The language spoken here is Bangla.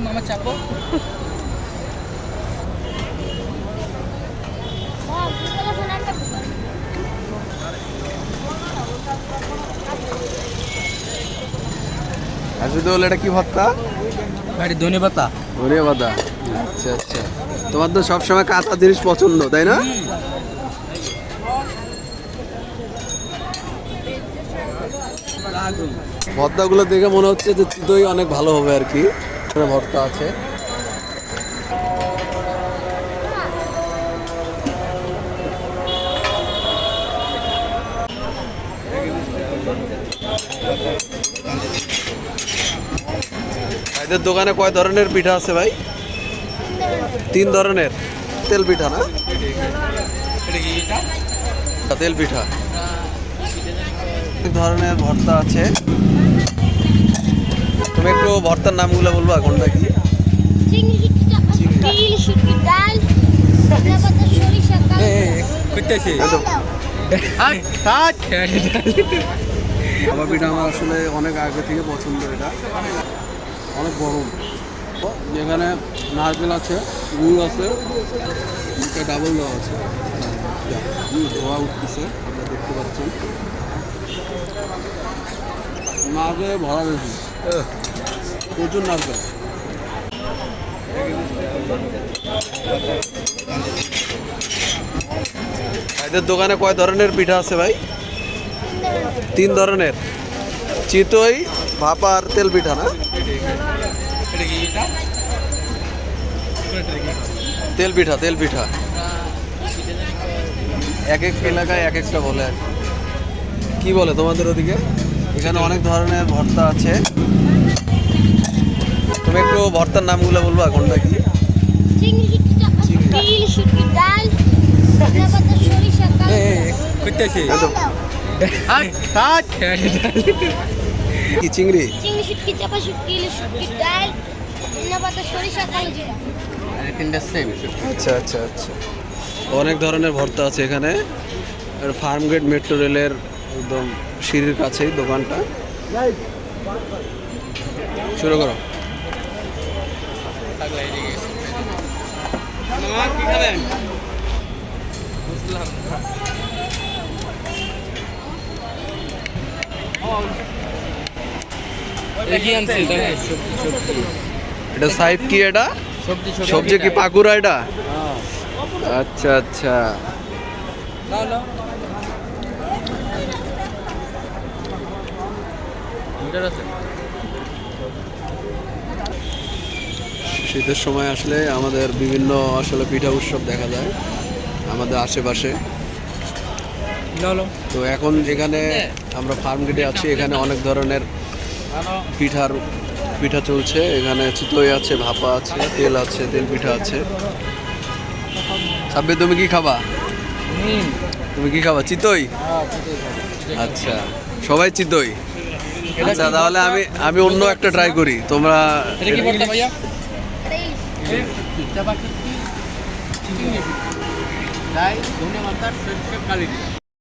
মামা চাপো। আশিদুল, এটা কি ভর্তা? ভাই ধনে পাতা। ধনিয়া পাতা। আচ্ছা আচ্ছা, তোমার তো সবসময় কাঁচা জিনিস পছন্দ, তাই না? ভর্তাগুলো দেখে মনে হচ্ছে যে চিতই অনেক ভালো হবে আর কি। ভর্তা আছে। এদের দোকানে কয় ধরনের পিঠা আছে ভাই? 3 ধরনের। তেল পিঠা না? তেল পিঠা। ধরনের ভর্তা আছে। তুমি একটু ভর্তার নামগুলো বলবা, কোনটা কি? ভাপা পিঠা আমার আসলে অনেক আগে থেকে পছন্দ। এটা অনেক গরম। যেখানে নারকেল আছে, গুড় আছে, ডাবল দেওয়া আছে। ধোয়া উঠতেছে, আপনারা দেখতে পাচ্ছেন। নারকেলে ভরা বেশি, প্রচুর নারকেল। ভাইদের দোকানে কয় ধরনের পিঠা আছে ভাই? 3 ধরনের। চিতই, ভাপা আর তেল পিঠা না? তেল পিঠা, তেল পিঠা। এক এক এলাকায় এক একটা বলে আর কি বলে তোমাদের ওদিকে? এখানে অনেক ধরনের ভর্তা আছে। তুমি একটু ভর্তার নামগুলো বলবা, কোনটা কি? কি চিংড়ি? আচ্ছা আচ্ছা আচ্ছা, অনেক ধরনের ভর্তা আছে এখানে। ফার্ম গেট মেট্রো রেলের একদম সিঁড়ির কাছেই দোকানটা। শুরু করো। এটা সাইড কি? এটা সবজি কি পাকুড়া এটা? আচ্ছা আচ্ছা। শীতের সময় আসলে আমাদের বিভিন্ন আসলে পিঠা উৎসব দেখা যায় আমাদের আশেপাশে। তো এখন যেখানে আমরা ফার্ম গেটে আছি, এখানে অনেক ধরনের পিঠা চলছে। এখানে চিতই আছে, ভাপা আছে, তেল আছে, তেল পিঠা আছে। সাব্বির, তুমি কি খাবা? তুমি কি খাবা? চিতই। আচ্ছা, সবাই চিতই। আচ্ছা, তাহলে আমি অন্য একটা ট্রাই করি। তোমরা ধনে পাতা